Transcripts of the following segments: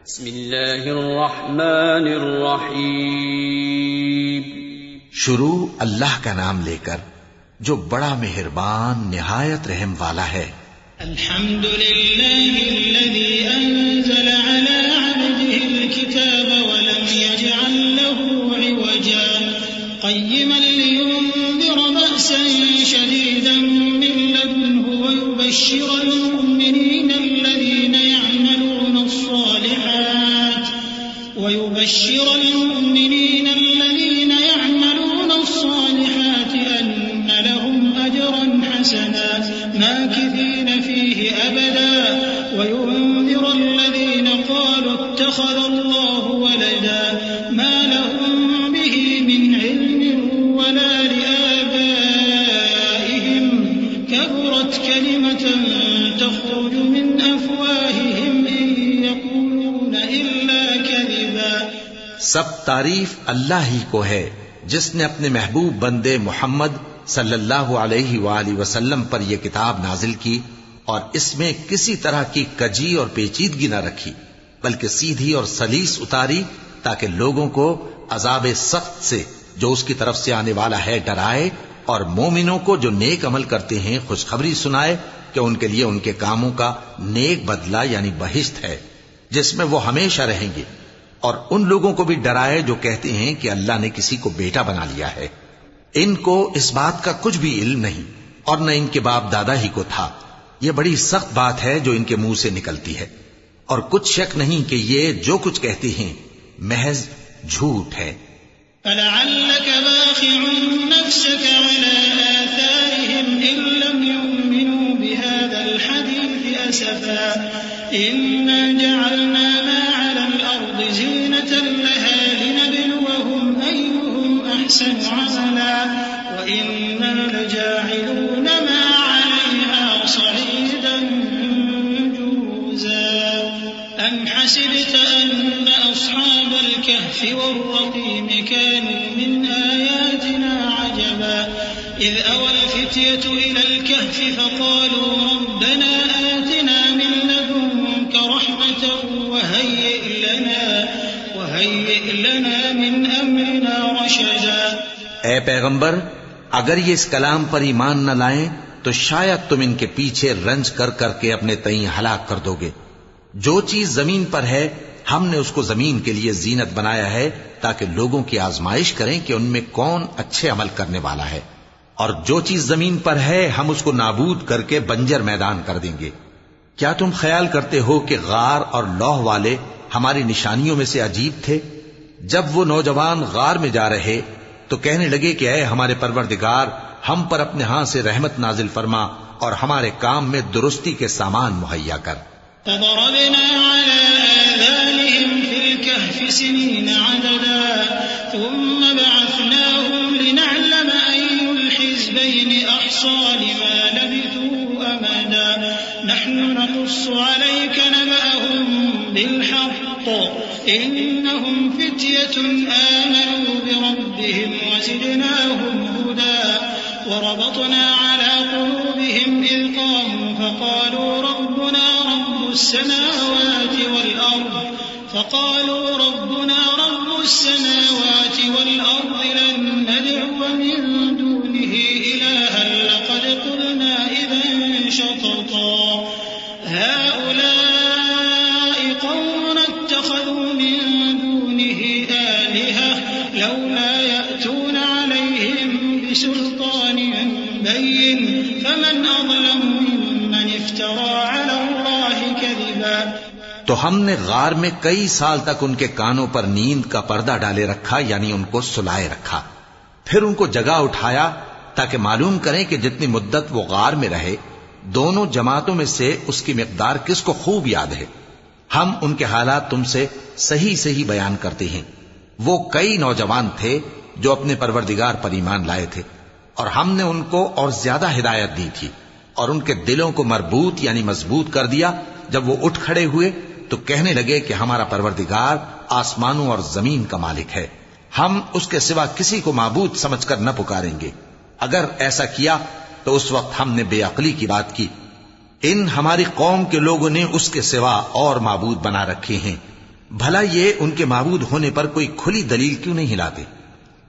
بسم اللہ الرحمن الرحیم. شروع اللہ کا نام لے کر جو بڑا مہربان نہایت رحم والا ہے. الحمد للہ الذي انزل على عبده الكتاب ولم يجعل له عوجا قيما لينذر بأسا شديدا من لدنه ويبشر المؤمنين الذين يعملون الصالحات أن لهم أجرا حسنا ماكثين فيه أبدا وينذر الذين قالوا اتخذ الله ولدا ما لهم به من علم ولا لآبائهم كبرت كلمة تخرج من أفواههم إن يقولون إلا كذبا. سب تعریف اللہ ہی کو ہے جس نے اپنے محبوب بندے محمد صلی اللہ علیہ وآلہ وسلم پر یہ کتاب نازل کی اور اس میں کسی طرح کی کجی اور پیچیدگی نہ رکھی بلکہ سیدھی اور سلیس اتاری تاکہ لوگوں کو عذاب سخت سے جو اس کی طرف سے آنے والا ہے ڈرائے اور مومنوں کو جو نیک عمل کرتے ہیں خوشخبری سنائے کہ ان کے لیے ان کے کاموں کا نیک بدلہ یعنی بہشت ہے جس میں وہ ہمیشہ رہیں گے، اور ان لوگوں کو بھی ڈرائے جو کہتے ہیں کہ اللہ نے کسی کو بیٹا بنا لیا ہے. ان کو اس بات کا کچھ بھی علم نہیں اور نہ ان کے باپ دادا ہی کو تھا. یہ بڑی سخت بات ہے جو ان کے منہ سے نکلتی ہے، اور کچھ شک نہیں کہ یہ جو کچھ کہتے ہیں محض جھوٹ ہے. فَلَعَلَّكَ بَاخِعٌ نَفْسَكَ عَلَىٰ آثَارِهِمْ إِن لَّمْ يُؤْمِنُوا بِهَٰذَا الْحَدِيثِ أَسَفًا إِنَّا جَعَلْنَا مَا عَلَى الْأَرْضِ زِينَةً لَّهَا لِنَبْلُوَهُمْ أَيُّهُمْ أَحْسَنُ عَمَلًا وَإِنَّا لَجَاعِلُونَ مَا عَلَيْهَا صَعِيدًا جُرُزًا. أَمْ حَسِبْتَ أَنَّ أَصْحَابَ الْكَهْفِ وَالرَّقِيمِ كَانُوا مِنْ آيَاتِنَا عَجَبًا إِذْ أَوَى الْفِتْيَةُ إِلَى الْكَهْفِ فَقَالُوا رَبَّنَا آتِنَا مِن لَّدُنكَ رَحْمَةً وَهَيِّئْ لَنَا مِنْ أَمْرِنَا رَشَدًا. اے پیغمبر، اگر یہ اس کلام پر ایمان نہ لائیں تو شاید تم ان کے پیچھے رنج کر کر کے اپنے تئیں ہلاک کر دو گے. جو چیز زمین پر ہے ہم نے اس کو زمین کے لیے زینت بنایا ہے تاکہ لوگوں کی آزمائش کریں کہ ان میں کون اچھے عمل کرنے والا ہے، اور جو چیز زمین پر ہے ہم اس کو نابود کر کے بنجر میدان کر دیں گے. کیا تم خیال کرتے ہو کہ غار اور لوح والے ہماری نشانیوں میں سے عجیب تھے؟ جب وہ نوجوان غار میں جا رہے تو کہنے لگے کہ اے ہمارے پروردگار، ہم پر اپنے ہاں سے رحمت نازل فرما اور ہمارے کام میں درستی کے سامان مہیا کر. فضربنا على آذانهم في الكهف سنين عددا ثم بعثناهم لنعلم أي الحزبين أحصى لما لبثوا أمدا نحن نقص عليك نبأهم بالحق إنهم فتية آمنوا بربهم وزدناهم هدى وربطنا على قلوبهم إذ قاموا فقالوا ربنا رب السماوات والأرض لن ندعو من دونه إلها لقد قلنا إذا شططا هؤلاء قوم اتخذوا من دونه آلهة لولا يأتون عليهم بسلطان بين فمن أظلم ممن افترى على الله كذبا. تو ہم نے غار میں کئی سال تک ان کے کانوں پر نیند کا پردہ ڈالے رکھا، یعنی ان کو سلائے رکھا. پھر ان کو جگا اٹھایا تاکہ معلوم کریں کہ جتنی مدت وہ غار میں رہے دونوں جماعتوں میں سے اس کی مقدار کس کو خوب یاد ہے. ہم ان کے حالات تم سے صحیح بیان کرتے ہیں. وہ کئی نوجوان تھے جو اپنے پروردگار پر ایمان لائے تھے، اور ہم نے ان کو اور زیادہ ہدایت دی تھی اور ان کے دلوں کو مربوط یعنی مضبوط کر دیا. جب وہ اٹھ کھڑے ہوئے تو کہنے لگے کہ ہمارا پروردگار آسمانوں اور زمین کا مالک ہے، ہم اس کے سوا کسی کو معبود سمجھ کر نہ پکاریں گے. اگر ایسا کیا تو اس وقت ہم نے بے عقلی کی بات کی. ان ہماری قوم کے لوگوں نے اس کے سوا اور معبود بنا رکھے ہیں بھلا یہ ان کے معبود ہونے پر کوئی کھلی دلیل کیوں نہیں لاتے؟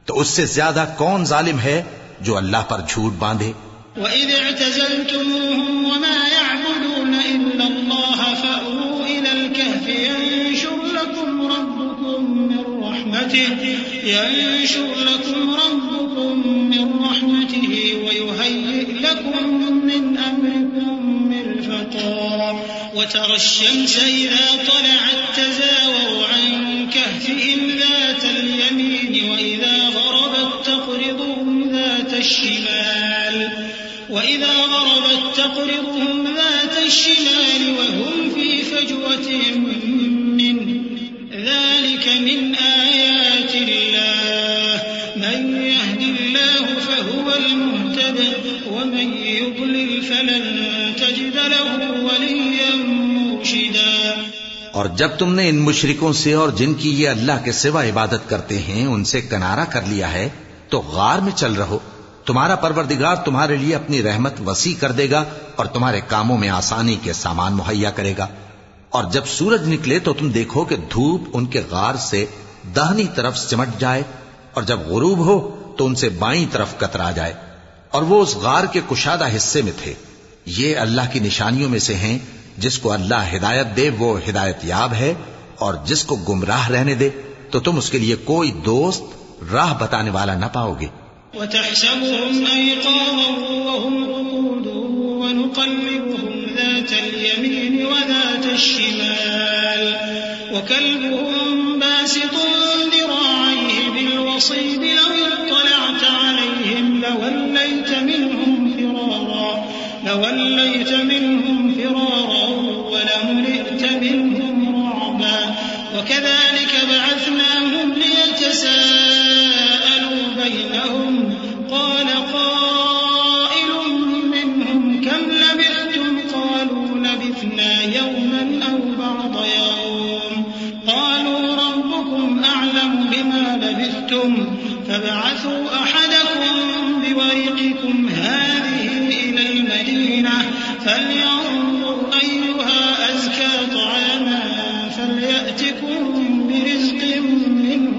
تو اس سے زیادہ کون ظالم ہے جو اللہ پر جھوٹ باندھے؟ وَإِذِ اعْتَزَلْتُمُوهُمْ وَمَا يَعْبُدُونَ إِلَّا اللَّهَ فَأْوُوا إِلَى الْكَهْفِ يَنشُرْ لَكُمْ رَبُّكُم مِّن رَّحْمَتِهِ وَيُهَيِّئْ لَكُم مِّنْ أَمْرِكُم مِّرْفَقًا وَتَرَى الشَّمْسَ إِذَا طَلَعَت تَّزَاوَرُ عَن كَهْفِهِمْ ذَاتَ الْيَمِينِ وَإِذَا غَرَبَت تَّقْرِضُهُمْ ذَاتَ الشِّمَالِ وَهُمْ فِي فَجْوَةٍ مِّنْهُ ذَلِكَ مِنْ آيَاتِ اللَّهِ مَن يَهْدِ اللَّهُ فَهُوَ الْمُهْتَدِ وَمَن يُضْلِلْ فَلَن تَجِدَ لَهُ وَلِيًّا مُّرْشِدًا۔ اور جب تم نے ان مشرکوں سے اور جن کی یہ اللہ کے سوا عبادت کرتے ہیں ان سے کنارہ کر لیا ہے تو غار میں چل رہو، تمہارا پروردگار تمہارے لیے اپنی رحمت وسیع کر دے گا اور تمہارے کاموں میں آسانی کے سامان مہیا کرے گا۔ اور جب سورج نکلے تو تم دیکھو کہ دھوپ ان کے غار سے داہنی طرف سمٹ جائے، اور جب غروب ہو تو ان سے بائیں طرف کترا جائے، اور وہ اس غار کے کشادہ حصے میں تھے۔ یہ اللہ کی نشانیوں میں سے ہیں، جس کو اللہ ہدایت دے وہ ہدایت یاب ہے، اور جس کو گمراہ رہنے دے تو تم اس کے لیے کوئی دوست راہ بتانے والا نہ پاؤ گے۔ وَتَحْسَبُهُمْ أَيْقَاظًا وَهُمْ رُقُودٌ وَنُقَلِّبُهُمْ ذَاتَ الْيَمِينِ وَذَاتَ الشِّمَالِ وَكَلْبُهُمْ بَاسِطٌ ذِرَاعَيْهِ بِالْوَصِيدِ لَوِ اطَّلَعْتَ عَلَيْهِمْ لَوَلَّيْتَ مِنْهُمْ فِرَارًا وَلَمُلِئْتَ مِنْهُمْ رُعْبًا وَكَذَلِكَ بَعَثْنَاهُمْ لِيَتَسَاءَلُوا بَيْنَهُمْ قَالَ قَائِلٌ مِّنْهُمْ كَمْ لَبِثْتُمْ قَالُوا لَبِثْنَا يَوْمًا أَوْ بَعْضَ يَوْمٍ قَالُوا رَبُّكُمْ أَعْلَمُ بِمَا لَبِثْتُمْ فَابْعَثُوا أَحَدَكُمْ بِوَرِقِكُمْ هَٰذِهِ إِلَى الْمَدِينَةِ فَلْيَنظُرْ أَيُّهَا أَزْكَىٰ طَعَامًا فَلْيَأْتِكُم بِرِزْقٍ مِّنْهُ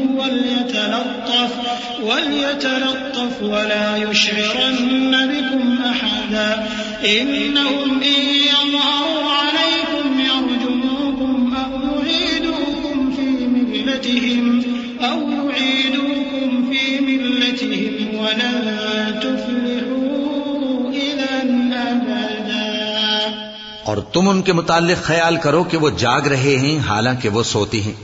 وَلْيَتَلَطَّفْ وَلَا يُشْعِرَنَّ بِكُمْ أَحَدًا إِنَّهُمْ إِن يَظْهَرُوا عَلَيْكُمْ يَرْجُمُوكُمْ أَوْ يُعِيدُوكُمْ فِي مِلَّتِهِمْ وَلَن تُفْلِحُوا إِذًا أَبَدًا۔ اور تم ان کے متعلق خیال کرو کہ وہ جاگ رہے ہیں حالانکہ وہ سوتی ہیں،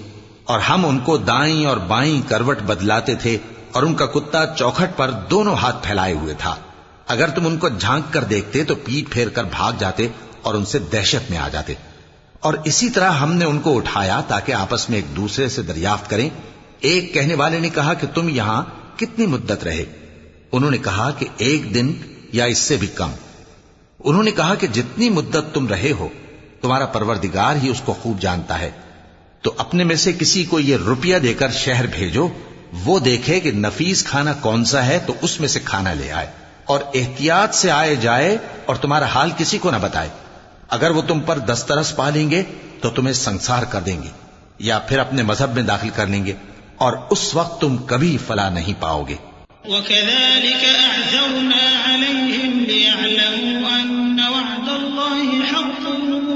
اور ہم ان کو دائیں اور بائیں کروٹ بدلاتے تھے، اور ان کا کتا چوکھٹ پر دونوں ہاتھ پھیلائے ہوئے تھا۔ اگر تم ان کو جھانک کر دیکھتے تو پیٹ پھیر کر بھاگ جاتے اور ان سے دہشت میں آ جاتے۔ اور اسی طرح ہم نے ان کو اٹھایا تاکہ آپس میں ایک دوسرے سے دریافت کریں۔ ایک کہنے والے نے کہا کہ تم یہاں کتنی مدت رہے؟ انہوں نے کہا کہ 1 دن یا اس سے بھی کم۔ انہوں نے کہا کہ جتنی مدت تم رہے ہو تمہارا پروردگار ہی اس کو خوب جانتا ہے، تو اپنے میں سے کسی کو یہ روپیہ دے کر شہر بھیجو، وہ دیکھے کہ نفیس کھانا کون سا ہے تو اس میں سے کھانا لے آئے، اور احتیاط سے آئے جائے اور تمہارا حال کسی کو نہ بتائے۔ اگر وہ تم پر دسترس پا لیں گے تو تمہیں سنسار کر دیں گے یا پھر اپنے مذہب میں داخل کر لیں گے، اور اس وقت تم کبھی فلاح نہیں پاؤ گے۔ وَكَذَلِكَ أَعْثَرْنَا عَلَيْهِمْ لِيَعْلَمُوا أَنَّ وَعْدَ اللَّهِ حَقٌّ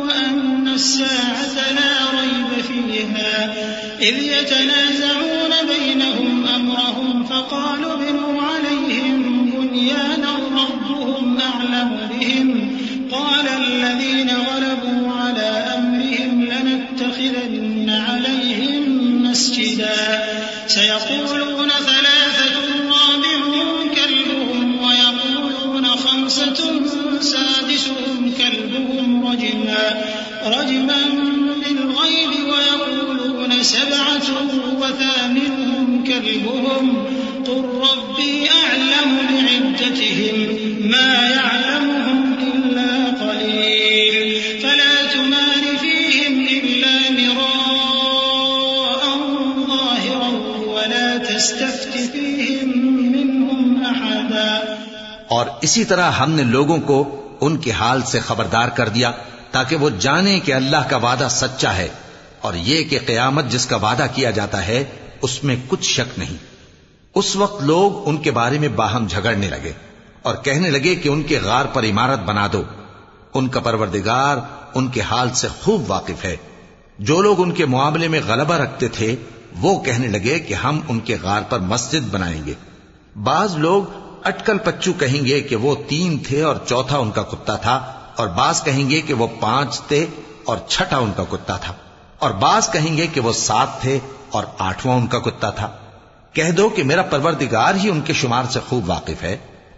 وَأَنَّ السَّاعَةَ لَا رَيْبَ فِيهَا إِذْ يَتَنَازَعُونَ بَيْنَهُمْ أَمْرَهُمْ فَقَالُوا ابْنُوا عَلَيْهِمْ بُنْيَانًا رَّبُّهُمْ أَعْلَمُ بِهِمْ قَالَ الَّذِينَ غَلَبُوا عَلَىٰ أَمْرِهِمْ لَنَتَّخِذَنَّ عَلَيْهِمْ مَسْجِدًا سَيَقُولُونَ ثَلَاثَةٌ رَّابِعُهُمْ كَلْبُهُمْ وَيَقُولُونَ خَمْسَةٌ سَادِسُهُمْ كَلْبُهُمْ رَجْمًا بِالْغَيْبِ وَيَقُولُونَ 7 وَثَامِنُهُمْ كَلْبُهُمْ قُل رَّبِّي أَعْلَمُ بِعِدَّتِهِمْ مَا يَعْلَمُهُمْ إِلَّا قَلِيلٌ فَلَا تُمَارِ فِيهِمْ إِلَّا مِرَاءً ظَاهِرًا وَلَا تَسْتَفْتِ فِيهِمْ مِنْهُمْ أَحَدًا۔ اور اسی طرح ہم نے لوگوں کو ان کے حال سے خبردار کر دیا تاکہ وہ جانیں کہ اللہ کا وعدہ سچا ہے، اور یہ کہ قیامت جس کا وعدہ کیا جاتا ہے اس میں کچھ شک نہیں۔ اس وقت لوگ ان کے بارے میں باہم جھگڑنے لگے اور کہنے لگے کہ ان کے غار پر عمارت بنا دو۔ ان کا پروردگار ان کے حال سے خوب واقف ہے۔ جو لوگ ان کے معاملے میں غلبہ رکھتے تھے وہ کہنے لگے کہ ہم ان کے غار پر مسجد بنائیں گے۔ بعض لوگ اٹکل پچو کہیں گے کہ وہ 3 تھے اور چوتھا ان کا کتا تھا، اور بعض کہیں گے کہ وہ 5 تھے اور چھٹا ان کا کتا تھا، اور بعض کہیں گے کہ وہ 7 تھے اور 8واں ان کا کتا تھا۔ کہہ دو کہ میرا پروردگار ہی ان کے شمار سے خوب واقف ہے۔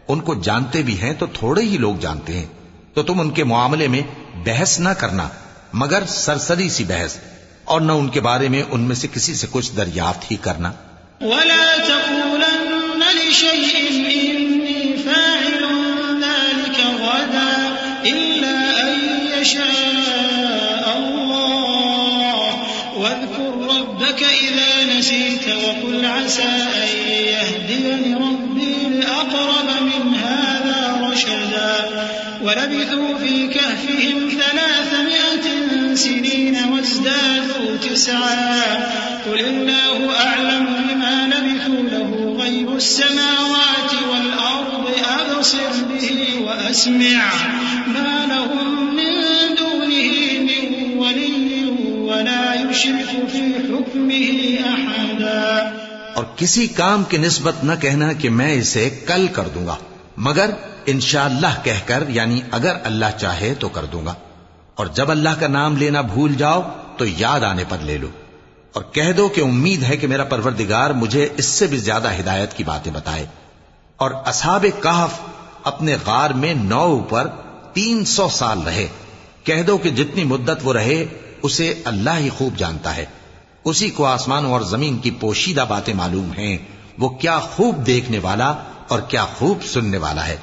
ان کو جانتے بھی ہیں تو تھوڑے ہی لوگ جانتے ہیں، تو تم ان کے معاملے میں بحث نہ کرنا مگر سرسری سی بحث، اور نہ ان کے بارے میں ان میں سے کسی سے کچھ دریافت ہی کرنا۔ ولا تقولن لشيء إني فاعل ذلك غدا إلا أن يشاء الله واذكر ربك إذا نسيت وقل عسى أن يهديني ربي لأقرب من هذا رشدا ولبثوا في كهفهم 300 سنين وازدادوا 9 قل الله أعلم بما لبثوا له غيب السماوات والأرض أبصر به وأسمع ما لهم من دونه من ولي ولا يشرك في حكمه أحدا۔ اور کسی کام کی نسبت نہ کہنا کہ میں اسے کل کر دوں گا، مگر انشاءاللہ کہہ کر، یعنی اگر اللہ چاہے تو کر دوں گا۔ اور جب اللہ کا نام لینا بھول جاؤ تو یاد آنے پر لے لو، اور کہہ دو کہ امید ہے کہ میرا پروردگار مجھے اس سے بھی زیادہ ہدایت کی باتیں بتائے۔ اور اصحاب کہف اپنے غار میں 9 پر 300 سال رہے۔ کہہ دو کہ جتنی مدت وہ رہے اسے اللہ ہی خوب جانتا ہے۔ اسی کو آسمانوں اور زمین کی پوشیدہ باتیں معلوم ہیں، وہ کیا خوب دیکھنے والا اور کیا خوب سننے والا ہے۔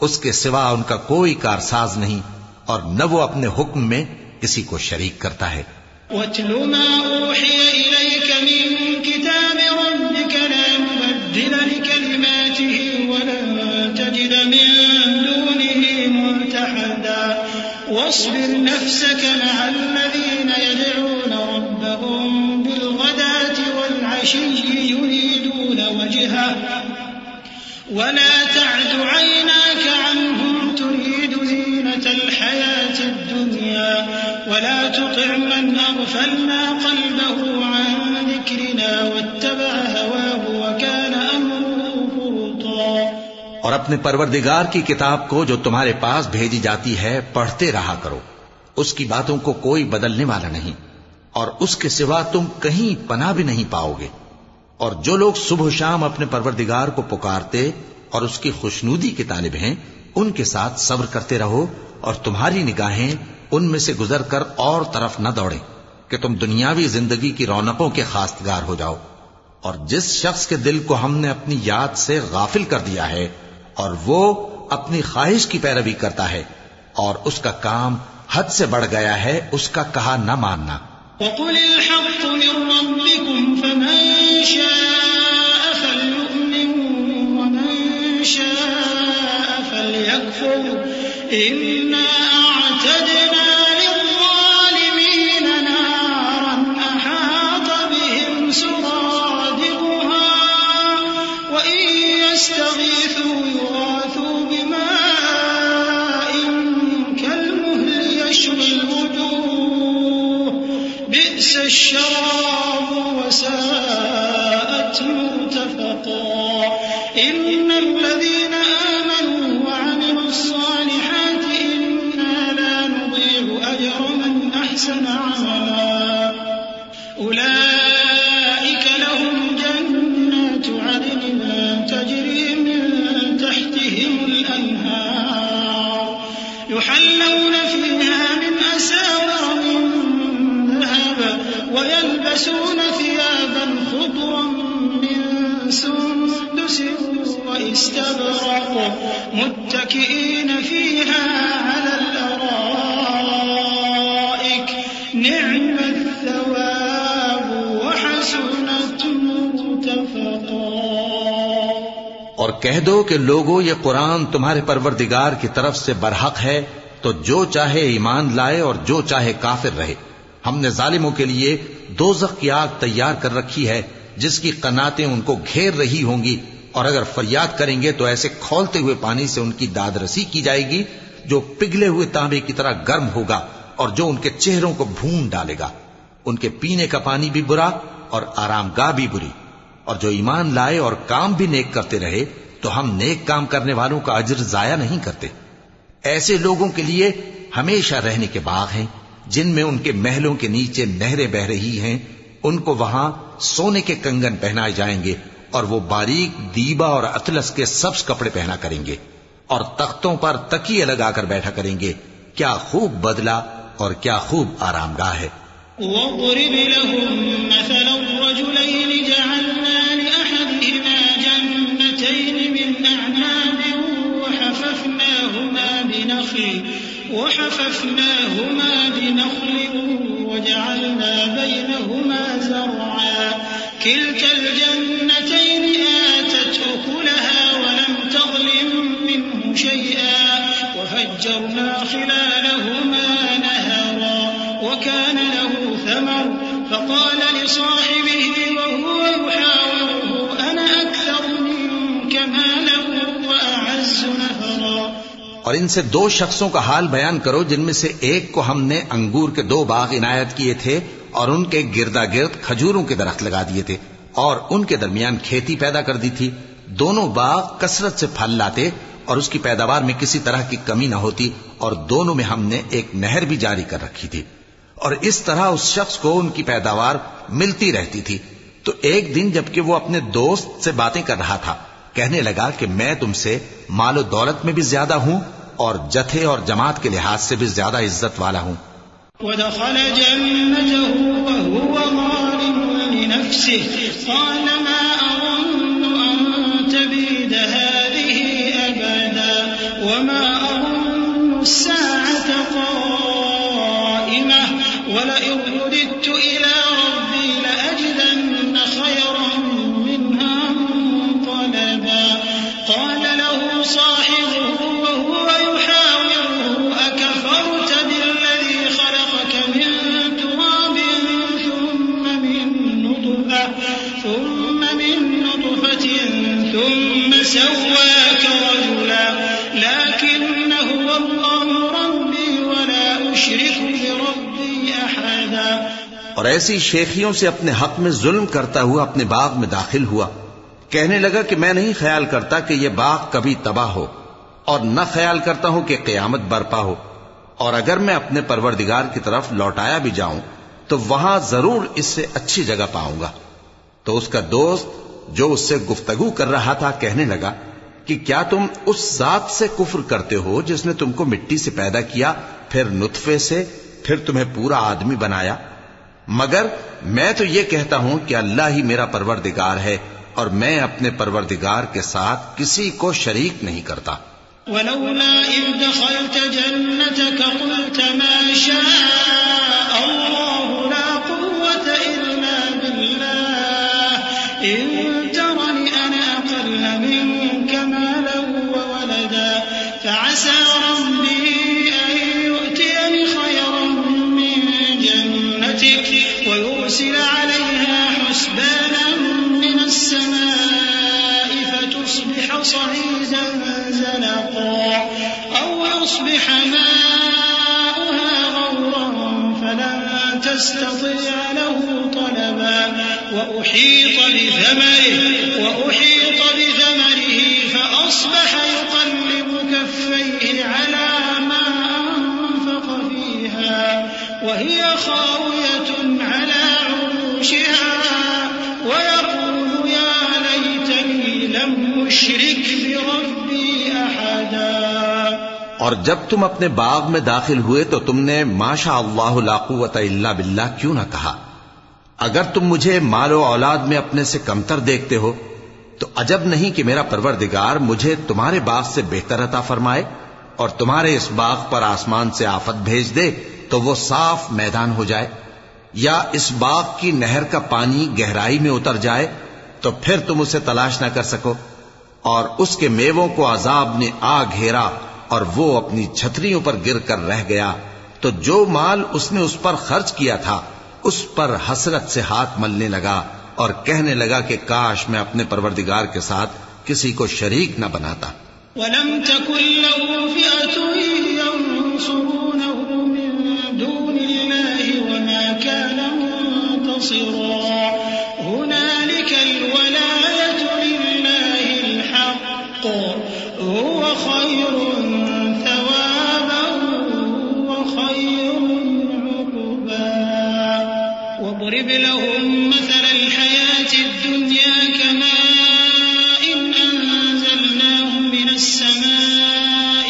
اس کے سوا ان کا کوئی کارساز نہیں، اور نہ وہ اپنے حکم میں کسی کو شریک کرتا ہے۔ وَاتْلُ مَا أُوحِيَ إِلَيْكَ مِن كِتَابِ رَبِّكَ لَا مُبَدِّلَ لِكَلِمَاتِهِ وَلَن تَجِدَ مِن دُونِهِ مُلْتَحَدًا وَاصْبِرْ نَفْسَكَ مَعَ الَّذِينَ يَدْعُونَ رَبَّهُم بِالْغَدَاةِ وَالْعَشِيِّ يُرِيدُونَ وَجْهَهُ وَلَا تَعْدُ عَيْنَاكَ عَنْهُمْ تُرِيدُ زِينَةَ الْحَيَاةِ الدُّنْيَا وَلَا تُطِعْ مَنْ أَغْفَلْنَا قَلْبَهُ عَنْ ذِكْرِنَا وَاتَّبَعَ هَوَاهُ وَكَانَ أَمْرُهُ فُرُطًا۔ اور اپنے پروردگار کی کتاب کو جو تمہارے پاس بھیجی جاتی ہے پڑھتے رہا کرو، اس کی باتوں کو کوئی بدلنے والا نہیں، اور اس کے سوا تم کہیں پناہ بھی نہیں پاؤ گے۔ اور جو لوگ صبح و شام اپنے پروردگار کو پکارتے اور اس کی خوشنودی کے طالب ہیں، ان کے ساتھ صبر کرتے رہو، اور تمہاری نگاہیں ان میں سے گزر کر اور طرف نہ دوڑیں کہ تم دنیاوی زندگی کی رونقوں کے خواستگار ہو جاؤ۔ اور جس شخص کے دل کو ہم نے اپنی یاد سے غافل کر دیا ہے اور وہ اپنی خواہش کی پیروی کرتا ہے اور اس کا کام حد سے بڑھ گیا ہے، اس کا کہا نہ ماننا۔ وَقُلِ الْحَقُّ مِن رَّبِّكُمْ فَمَن شَاءَ فَلْيُؤْمِن وَمَن شَاءَ فَلْيَكْفُرْ إِنَّا أَعْتَدْنَا لِلظَّالِمِينَ نَارًا أَحَاطَ بِهِمْ سُرَادِقُهَا وَإِن يَسْتَغِيثُوا يُغَاثُوا بِمَاءٍ كَالْمُهْلِ يَشْوِي الْوُجُوهَ بئس الشراب وساءت مرتفقا إن الذين آمنوا وعملوا الصالحات إنا لا نضيع أجر من أحسن عملا أولئك لهم جنات عدن تجري من تحتهم الأنهار يحلون فيها من أساور من ذهب ويلبسون ثيابا خضرا من سندس واستبرق متكئين فيها على الأرائك نعم الثواب وحسنت مرتفقا۔ اور کہہ دو کہ لوگو یہ قرآن تمہارے پروردگار کی طرف سے برحق ہے، تو جو چاہے ایمان لائے اور جو چاہے کافر رہے، ہم نے ظالموں کے لیے دوزخ کی آگ تیار کر رکھی ہے جس کی قناتیں ان کو گھیر رہی ہوں گی، اور اگر فریاد کریں گے تو ایسے کھولتے ہوئے پانی سے ان کی داد رسی کی جائے گی جو پگھلے ہوئے تانبے کی طرح گرم ہوگا اور جو ان کے چہروں کو بھون ڈالے گا۔ ان کے پینے کا پانی بھی برا اور آرام گاہ بھی بری۔ اور جو ایمان لائے اور کام بھی نیک کرتے رہے تو ہم نیک کام کرنے والوں کا اجر ضائع نہیں کرتے۔ ایسے لوگوں کے لیے ہمیشہ رہنے کے باغ ہیں جن میں ان کے محلوں کے نیچے نہریں بہ رہی ہیں، ان کو وہاں سونے کے کنگن پہنائے جائیں گے اور وہ باریک دیبا اور اطلس کے سبز کپڑے پہنا کریں گے اور تختوں پر تکیے لگا کر بیٹھا کریں گے۔ کیا خوب بدلہ اور کیا خوب آرام گاہ ہے۔ وَاضْرِبْ لَهُم مَّثَلَ الرَّجُلَيْنِ جَعَلْنَا لِأَحَدِهِمَا جَنَّتَيْنِ مِنْ أَعْنَابٍ وَحَفَفْنَاهُمَا بِنَخْلٍ وَجَعَلْنَا بَيْنَهُمَا زَرْعًا كِلْتَا الْجَنَّتَيْنِ آتَتْ أُكُلَهَا وَلَمْ تَظْلِم مِّنْهُ شَيْئًا وَفَجَّرْنَا خِلَالَهُمَا نَهَرًا وَكَانَ لَهُ ثَمَرٌ فَقَالَ لِصَاحِبِهِ وَهُوَ يُحَاوِرُهُ أَنَا أَكْثَرُ مِنكَ مَالًا وَأَعَزُّ نَفَرًا۔ اور ان سے دو شخصوں کا حال بیان کرو جن میں سے ایک کو ہم نے انگور کے 2 باغ عنایت کیے تھے اور ان کے گردا گرد کھجوروں کے درخت لگا دیے تھے اور ان کے درمیان کھیتی پیدا کر دی تھی۔ دونوں باغ کثرت سے پھل لاتے اور اس کی پیداوار میں کسی طرح کی کمی نہ ہوتی، اور دونوں میں ہم نے ایک نہر بھی جاری کر رکھی تھی، اور اس طرح اس شخص کو ان کی پیداوار ملتی رہتی تھی۔ تو ایک دن جبکہ وہ اپنے دوست سے باتیں کر رہا تھا، کہنے لگا کہ میں تم سے مال و دولت میں بھی زیادہ ہوں اور جتھے اور جماعت کے لحاظ سے بھی زیادہ عزت والا ہوں۔ وَدَخَلَ جَنَّتَهُ وَهُوَ ظَالِمٌ لِنَفْسِهِ قَالَ مَا أَظُنُّ أَن تَبِيدَ هَٰذِهِ أَبَدًا وَمَا أَظُنُّ السَّاعَةَ قَائِمَةً وَلَئِن رُّدِدتُّ إِلَىٰ رَبِّي لَأَجِدَنَّ خَيْرًا مِّنْهَا مُنقَلَبًا قَالَ لَهُ صَاحِبُهُ وَهُوَ يُحَاوِرُهُ أَكَفَرْتَ بِالَّذِي خَلَقَكَ مِن تُرَابٍ ثُمَّ مِن نُّطْفَةٍ ثُمَّ سَوَّاكَ رَجُلًا لَّٰكِنَّ هُوَ اللَّهُ رَبِّي وَلَا أُشْرِكُ بِرَبِّي أَحَدًا۔ اور ایسی شیخیوں سے اپنے حق میں ظلم کرتا ہوا اپنے باغ میں داخل ہوا، کہنے لگا کہ میں نہیں خیال کرتا کہ یہ باغ کبھی تباہ ہو، اور نہ خیال کرتا ہوں کہ قیامت برپا ہو، اور اگر میں اپنے پروردگار کی طرف لوٹایا بھی جاؤں تو وہاں ضرور اس سے اچھی جگہ پاؤں گا۔ تو اس کا دوست جو اس سے گفتگو کر رہا تھا کہنے لگا کہ کیا تم اس ذات سے کفر کرتے ہو جس نے تم کو مٹی سے پیدا کیا، پھر نطفے سے، پھر تمہیں پورا آدمی بنایا؟ مگر میں تو یہ کہتا ہوں کہ اللہ ہی میرا پروردگار ہے، اور میں اپنے پروردگار کے ساتھ کسی کو شریک نہیں کرتا۔ وَلَوْلَا إِذْ دَخَلْتَ جَنَّتَكَ قُلْتَ مَا شَاءَ اللَّهُ لَا قُوَّةَ إِلَّا بِاللَّهِ إِن تَرَنِ أَنَا أَقَلَّ مِنكَ مَالًا وَوَلَدًا فَعَسَىٰ رَبِّي أَن يُؤْتِيَنِ خَيْرًا مِّن جَنَّتِكَ وَيُرْسِلَ عَلَيْهَا حُسْبَانًا مِّنَ السَّمَاءِ فَتُصْبِحَ صَعِيدًا زَلَقًا أَوْ يُصْبِحَ مَاؤُهَا غَوْرًا فَلَن تَسْتَطِيعَ لَهُ طَلَبًا وَأُحِيطَ بِثَمَرِهِ فَأَصْبَحَ يُقَلِّبُ كَفَّيْهِ عَلَىٰ مَا أَنفَقَ فِيهَا وَهِيَ خَاوِيَةٌ عَلَىٰ عُرُوشِهَا وَيَقُولُ يَا لَيْتَنِي لَمْ أُشْرِكْ بِرَبِّي أَحَدًا۔ اور جب تم اپنے باغ میں داخل ہوئے تو تم نے ما شاء اللہ لا قوت الا باللہ کیوں نہ کہا؟ اگر تم مجھے مال و اولاد میں اپنے سے کمتر دیکھتے ہو تو عجب نہیں کہ میرا پروردگار مجھے تمہارے باغ سے بہتر عطا فرمائے اور تمہارے اس باغ پر آسمان سے آفت بھیج دے تو وہ صاف میدان ہو جائے، یا اس باغ کی نہر کا پانی گہرائی میں اتر جائے تو پھر تم اسے تلاش نہ کر سکو، اور اس کے میووں کو عذاب نے آ گھیرا اور وہ اپنی چھتریوں پر گر کر رہ گیا، تو جو مال اس نے اس پر خرچ کیا تھا اس پر حسرت سے ہاتھ ملنے لگا اور کہنے لگا کہ کاش میں اپنے پروردگار کے ساتھ کسی کو شریک نہ بناتا. وَلَمْ تَكُنْ لَهُ فِئَةٌ يَنْصُرُونَهُ مِنْ دُونِ اللَّهِ وَمَا كَانَ مُنْتَصِرًا. هُنَالِكَ الْوَلَايَةُ لِلَّهِ الْحَقِّ هُوَ خَيْرٌ ثَوَابًا وَخَيْرٌ عُقْبًا. وَاضْرِبْ لَهُم مَّثَلَ الْحَيَاةِ الدُّنْيَا كَمَاءٍ أَنزَلْنَاهُ مِنَ السَّمَاءِ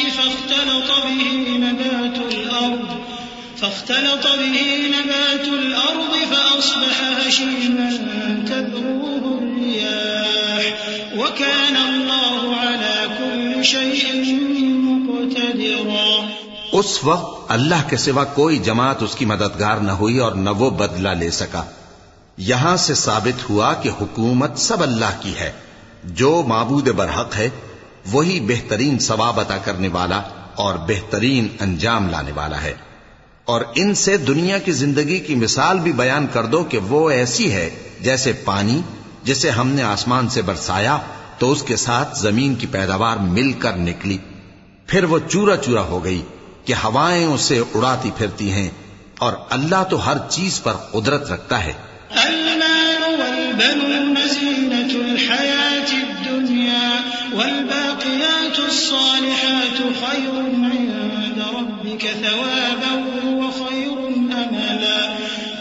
فاختلط به نبات الأرض فأصبح هشيما تذروه الرياح وكان الله على كل شيء مقتدرا. اس وقت اللہ کے سوا کوئی جماعت اس کی مددگار نہ ہوئی اور نہ وہ بدلہ لے سکا. یہاں سے ثابت ہوا کہ حکومت سب اللہ کی ہے. جو معبود برحق ہے وہی بہترین ثواب عطا کرنے والا اور بہترین انجام لانے والا ہے. اور ان سے دنیا کی زندگی کی مثال بھی بیان کر دو کہ وہ ایسی ہے جیسے پانی جسے ہم نے آسمان سے برسایا تو اس کے ساتھ زمین کی پیداوار مل کر نکلی، پھر وہ چورا چورا ہو گئی کہ ہوائیں اسے اڑاتی پھرتی ہیں. اور اللہ تو ہر چیز پر قدرت رکھتا ہے. المال والبنون زينة الحياة الدنيا والباقيات الصالحات خير عند ربك ثوابا وخير أملا.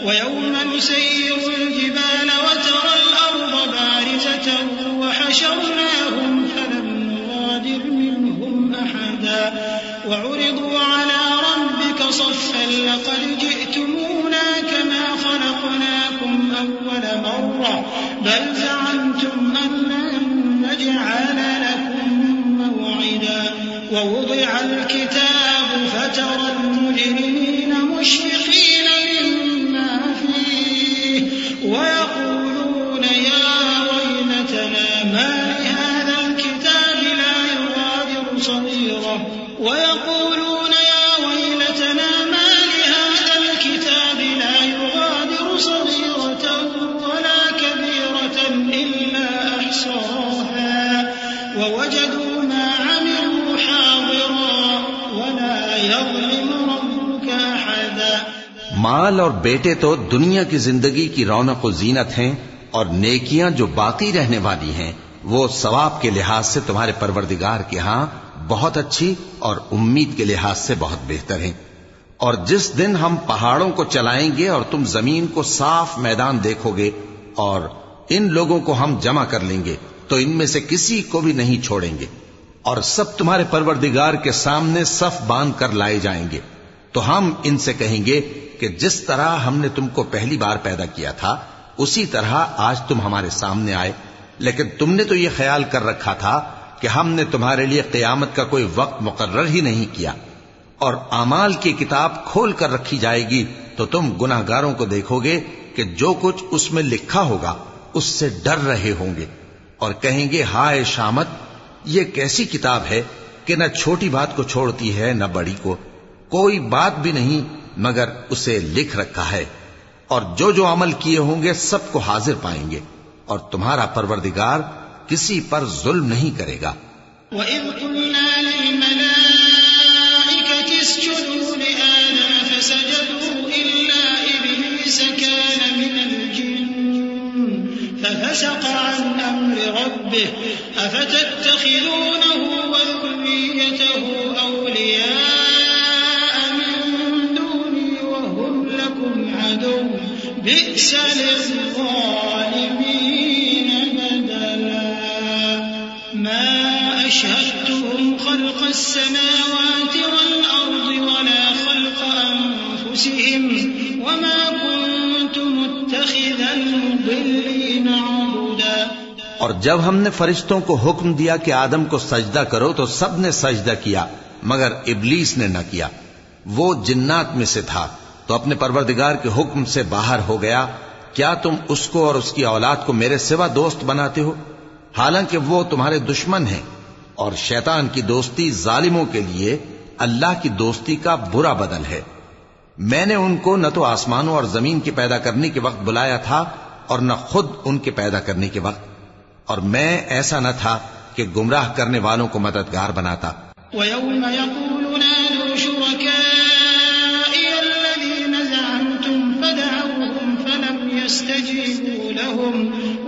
ويوم نسير الجبال وترى الأرض بارزة وحشرناهم فلم نغادر منهم أحدا وعرضوا على ربك صفا لقد جئتمونا كما خلقناكم أول مرة بل زعمتم أن لن نجعل لكم موعدا. ووضع الكتاب فترى المجرمين مشفقين مما فيه ويقولون يا ويلتنا ما لهذا الكتاب لا يغادر صغيرة ويقولون يا ويلتنا ما لهذا الكتاب لا يغادر صغيرة ولا كبيرة إلا أحصاها ووجدوا ما عملوا حاضرا ولا يظلم ربك أحدا. مال اور بیٹے تو دنیا کی زندگی کی رونق و زینت ہیں اور نیکیاں جو باقی رہنے والی ہیں وہ ثواب کے لحاظ سے تمہارے پروردگار کے ہاں بہت اچھی اور امید کے لحاظ سے بہت بہتر ہیں. اور جس دن ہم پہاڑوں کو چلائیں گے اور تم زمین کو صاف میدان دیکھو گے اور ان لوگوں کو ہم جمع کر لیں گے تو ان میں سے کسی کو بھی نہیں چھوڑیں گے اور سب تمہارے پروردگار کے سامنے صف باندھ کر لائے جائیں گے. تو ہم ان سے کہیں گے کہ جس طرح ہم نے تم کو پہلی بار پیدا کیا تھا اسی طرح آج تم ہمارے سامنے آئے، لیکن تم نے تو یہ خیال کر رکھا تھا کہ ہم نے تمہارے لیے قیامت کا کوئی وقت مقرر ہی نہیں کیا. اور اعمال کی کتاب کھول کر رکھی جائے گی تو تم گناہگاروں کو دیکھو گے کہ جو کچھ اس میں لکھا ہوگا اس سے ڈر رہے ہوں گے اور کہیں گے ہائے شامت، یہ کیسی کتاب ہے کہ نہ چھوٹی بات کو چھوڑتی ہے نہ بڑی کو، کوئی بات بھی نہیں مگر اسے لکھ رکھا ہے. اور جو جو عمل کیے ہوں گے سب کو حاضر پائیں گے اور تمہارا پروردگار کسی پر ظلم نہیں کرے گا. وَإِذْ قُلْنَا لِلْمَلَائِكَةِ اسْجُدُوا لِآدَمَ فَسَجَدُوا إِلَّا إِبْلِيسَ كَانَ مِنَ الْجِنِّ فَفَسَقَ عَنْ أَمْرِ رَبِّهِ أَفَتَتَّخِذُونَهُ وَذُرِّيَّتَهُ أَوْلِيَاءَ مِن دُونِي وَهُمْ لَكُمْ عَدُوٌّ بِئْسَ لِلظَّالِمِينَ بَدَلًا. مَا أَشْهَدتُّهُمْ خَلْقَ السَّمَاوَاتِ وَالْأَرْضِ وَلَا خَلْقَ أَنفُسِهِمْ وَمَا كُنتُ مُتَّخِذَ الْمُضِلِّينَ عَضُدًا. اور جب ہم نے فرشتوں کو حکم دیا کہ آدم کو سجدہ کرو تو سب نے سجدہ کیا مگر ابلیس نے نہ کیا. وہ جنات میں سے تھا تو اپنے پروردگار کے حکم سے باہر ہو گیا. کیا تم اس کو اور اس کی اولاد کو میرے سوا دوست بناتے ہو حالانکہ وہ تمہارے دشمن ہیں. اور شیطان کی دوستی ظالموں کے لیے اللہ کی دوستی کا برا بدل ہے. میں نے ان کو نہ تو آسمانوں اور زمین کے پیدا کرنے کے وقت بلایا تھا اور نہ خود ان کے پیدا کرنے کے وقت، اور میں ایسا نہ تھا کہ گمراہ کرنے والوں کو مددگار بناتا۔ وَيَوْمَ يَقُولُ نَادُوا شُرَكَائِيَ الَّذِينَ زَعَمْتُمْ فَدَعَوْهُمْ فَلَمْ يَسْتَجِيبُوا لَهُمْ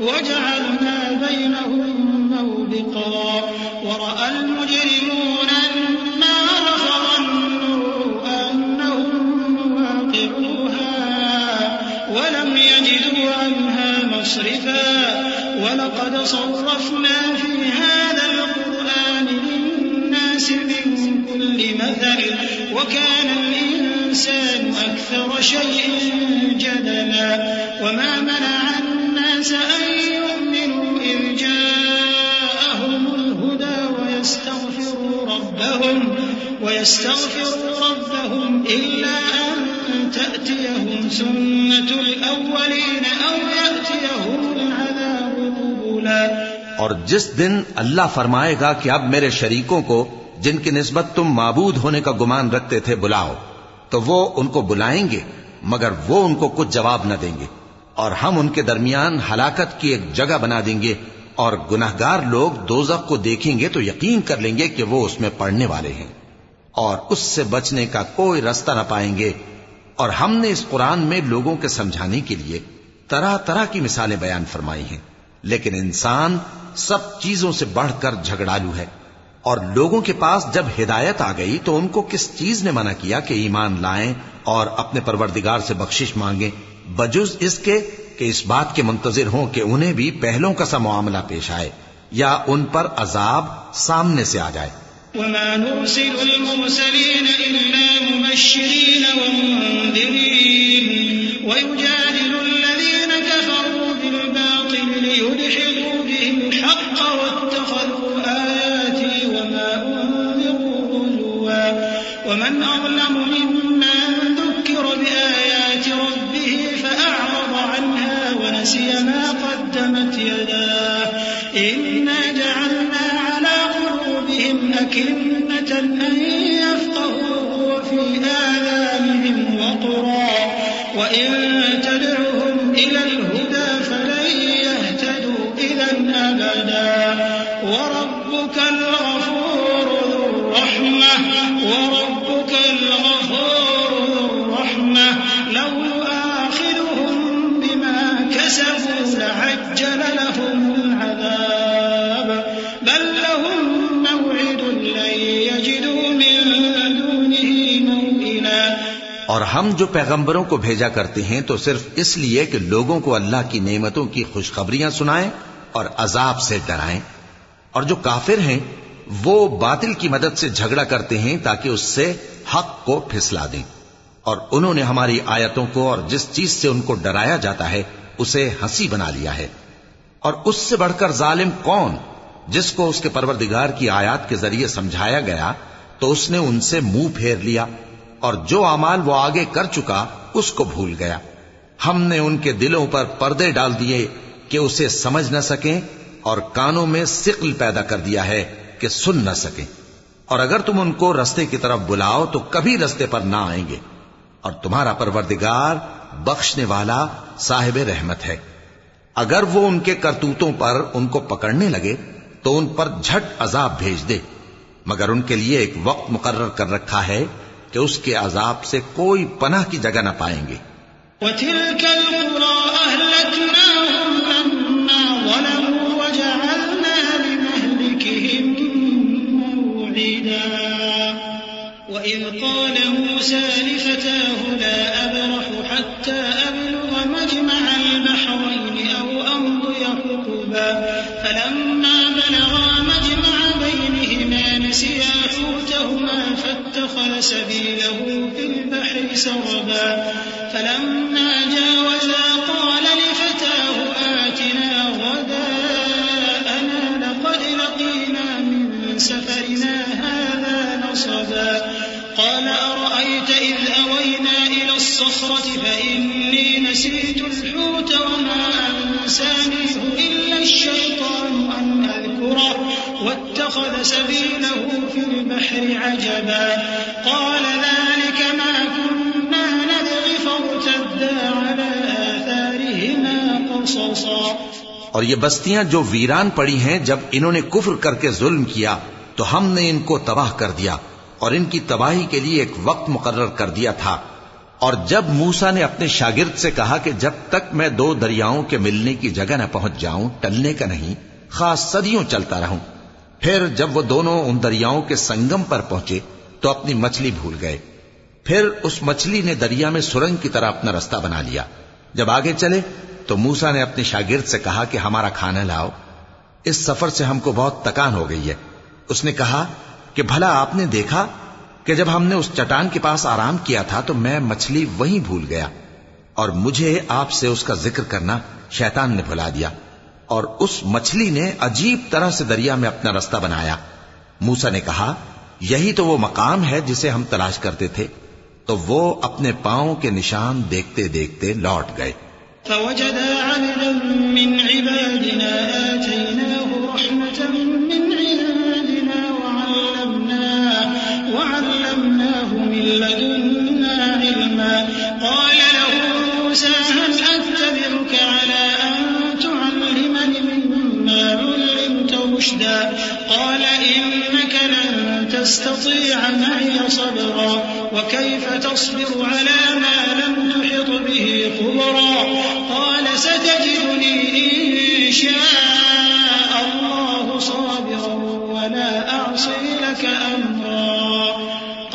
وَجَعَلْنَا بَيْنَهُمْ مَوْبِقًا وَرَأَى الْمُجْرِمُونَ النَّارَ فَظَنُّوا أَنَّهُمْ مُوَاقِعُوهَا وَلَمْ يَجِدُوا عَنْهَا مَصْرِفًا وَلَقَدْ صَرَّفْنَا فِي هَذَا الْقُرْآنِ لِلنَّاسِ مِنْ كُلِّ مَثَلٍ وَكَانَ الْإِنسَانُ أَكْثَرَ شَيْءٍ جَدَلًا وَمَا مَنَعَ النَّاسَ أَن يُؤْمِنُوا إِذْ جَاءَهُمُ الْهُدَى وَيَسْتَغْفِرُوا رَبَّهُمْ إِلَّا أَن تَأْتِيَهُمْ سُنَّةُ الْأَوَّلِينَ أَوْ يَأْتِيَهُمُ الْعَذَابُ قُبُلًا۔ اور جس دن اللہ فرمائے گا کہ اب میرے شریکوں کو جن کی نسبت تم معبود ہونے کا گمان رکھتے تھے بلاؤ، تو وہ ان کو بلائیں گے مگر وہ ان کو کچھ جواب نہ دیں گے، اور ہم ان کے درمیان ہلاکت کی ایک جگہ بنا دیں گے، اور گناہگار لوگ دوزخ کو دیکھیں گے تو یقین کر لیں گے کہ وہ اس میں پڑنے والے ہیں، اور اس سے بچنے کا کوئی راستہ نہ پائیں گے۔ اور ہم نے اس قرآن میں لوگوں کے سمجھانے کے لیے طرح طرح کی مثالیں بیان فرمائی ہیں، لیکن انسان سب چیزوں سے بڑھ کر جھگڑالو ہے، اور لوگوں کے پاس جب ہدایت آ گئی تو ان کو کس چیز نے منع کیا کہ ایمان لائیں اور اپنے پروردگار سے بخشش مانگیں، بجز اس کے کہ اس بات کے منتظر ہوں کہ انہیں بھی پہلوں کا سا معاملہ پیش آئے یا ان پر عذاب سامنے سے آ جائے۔ وَمَا نُرْسِلُ الْمُرْسَلِينَ إِلَّا مُبَشِّرِينَ وَمُنذِرِينَ وَيُجَادِلُ الَّذِينَ كَفَرُوا بِالْبَاطِلِ لِيُدْحِضُوا بِهِ الْحَقَّ وَاتَّخَذُوا آيَاتِي وَمَا أُنذِرُوا هُزُوًا وَمَنْ أَظْلَمُ مِمَّنْ ذُكِّرَ بِآيَاتِ رَبِّهِ فَأَعْرَضَ عَنْهَا وَنَسِيَ مَا قَدَّمَتْ يَدَاهُ إِنَّا جَعَلْنَا عَلَى قُلُوبِهِمْ أَكِنَّةً أَن يَفْقَهُوهُ وَفِي آذَانِهِمْ وَقْرًا وَإِن تَدْعُهُمْ إِلَى الْهُدَى فَلَن يَهْتَدُوا إِذًا أَبَدًا وَرَبُّكَ الْغَفُورُ ذُو الرَّحْمَةِ لَوْ يُؤَاخِذُهُم بِمَا كَسَبُوا لَعَجَّلَ لَهُمُ الْعَذَابَ بَل لَّهُم مَّوْعِدٌ لَّن يَجِدُوا مِن دُونِهِ مَوْئِلًا۔ اور ہم جو پیغمبروں کو بھیجا کرتے ہیں تو صرف اس لیے کہ لوگوں کو اللہ کی نعمتوں کی خوشخبریاں سنائیں اور عذاب سے ڈرائیں، اور جو کافر ہیں وہ باطل کی مدد سے جھگڑا کرتے ہیں تاکہ اس سے حق کو پھسلا دیں، اور انہوں نے ہماری آیتوں کو اور جس چیز سے ان کو ڈرایا جاتا ہے اسے ہنسی بنا لیا ہے۔ اور اس سے بڑھ کر ظالم کون، جس کو اس کے پروردگار کی آیات کے ذریعے سمجھایا گیا تو اس نے ان سے منہ پھیر لیا، اور جو اعمال وہ آگے کر چکا اس کو بھول گیا۔ ہم نے ان کے دلوں پر پردے ڈال دیے کہ اسے سمجھ نہ سکیں، اور کانوں میں ثقل پیدا کر دیا ہے کہ سن نہ سکیں، اور اگر تم ان کو رستے کی طرف بلاؤ تو کبھی رستے پر نہ آئیں گے، اور تمہارا پروردگار بخشنے والا صاحب رحمت ہے۔ اگر وہ ان کے کرتوتوں پر ان کو پکڑنے لگے تو ان پر جھٹ عذاب بھیج دے، مگر ان کے لیے ایک وقت مقرر کر رکھا ہے کہ اس کے عذاب سے کوئی پناہ کی جگہ نہ پائیں گے۔ وَتِلْكَ الْقُرَىٰ أَهْلَكْنَاهُمْ لَمَّا ظَلَمُوا وَجَعَلْنَا لِمَهْلِكِهِم مَّوْعِدًا وَإِذْ قَالَ مُوسَىٰ لِفَتَاهُ لَا أَبْرَحُ حَتَّىٰ أَبْلُغَ مَجْمَعَ الْبَحْرَيْنِ أَوْ أَمْضِيَ حُقُبًا فَلَمَّا بَلَغَا مَجْمَعَ بَيْنِهِمَا نَسِيَا حُوتَهُمَا فَاتَّخَذَ سَبِيلَهُ فِي الْبَحْرِ سَرَبًا فَلَمَّا جَاوَزَا قَالَ لِفَتَاهُ آتِنَا غَدَاءَنَا لَقَدْ لَقِينَا مِن سَفَرِنَا هَٰذَا نَصَبًا قَالَ أَرَأَيْتَ إِذْ أَوَيْنَا إِلَى الصَّخْرَةِ فَإِنِّي نَسِيتُ الْحُوتَ وَمَا أَنسَانِيهُ إِلَّا الشَّيْطَانُ أَنْ أَذْكُرَهُ وَاتَّخَذَ سَبِيلَهُ فِي الْبَحْرِ عَجَبًا قَالَ ذَٰلِكَ مَا كُنَّا خالصا اور یہ بستیاں جو ویران پڑی ہیں، جب انہوں نے کفر کر کے ظلم کیا تو ہم نے ان کو تباہ کر دیا اور ان کی تباہی کے لیے ایک وقت مقرر کر دیا تھا۔ اور جب موسیٰ نے اپنے شاگرد سے کہا کہ جب تک میں دو دریاؤں کے ملنے کی جگہ نہ پہنچ جاؤں ٹلنے کا نہیں، خاص صدیوں چلتا رہوں۔ پھر جب وہ دونوں ان دریاؤں کے سنگم پر پہنچے تو اپنی مچھلی بھول گئے۔ پھر اس مچھلی نے دریا میں سرنگ کی طرح اپنا رستہ بنا لیا۔ جب آگے چلے تو موسیٰ نے اپنے شاگرد سے کہا کہ ہمارا کھانا لاؤ، اس سفر سے ہم کو بہت تکان ہو گئی ہے۔ اس نے کہا کہ بھلا آپ نے دیکھا کہ جب ہم نے اس چٹان کے پاس آرام کیا تھا تو میں مچھلی وہیں بھول گیا، اور مجھے آپ سے اس کا ذکر کرنا شیطان نے بھلا دیا، اور اس مچھلی نے عجیب طرح سے دریا میں اپنا رستہ بنایا۔ موسیٰ نے کہا یہی تو وہ مقام ہے جسے ہم تلاش کرتے تھے، تو وہ اپنے پاؤں کے نشان دیکھتے دیکھتے لوٹ گئے۔ فوجدا عبدا من عبادنا آتيناه رحمة من عندنا وعلمناه من لدنا علما قال له موسى هل أتبعك على أن تعلمني مما علمت رشدا قال إنك لن تستطيع معي صبرا وكيف تصبر على ما لم تحط به خبرا قال ستجدني إن شاء الله صابرا ولا أعصي لك أمرا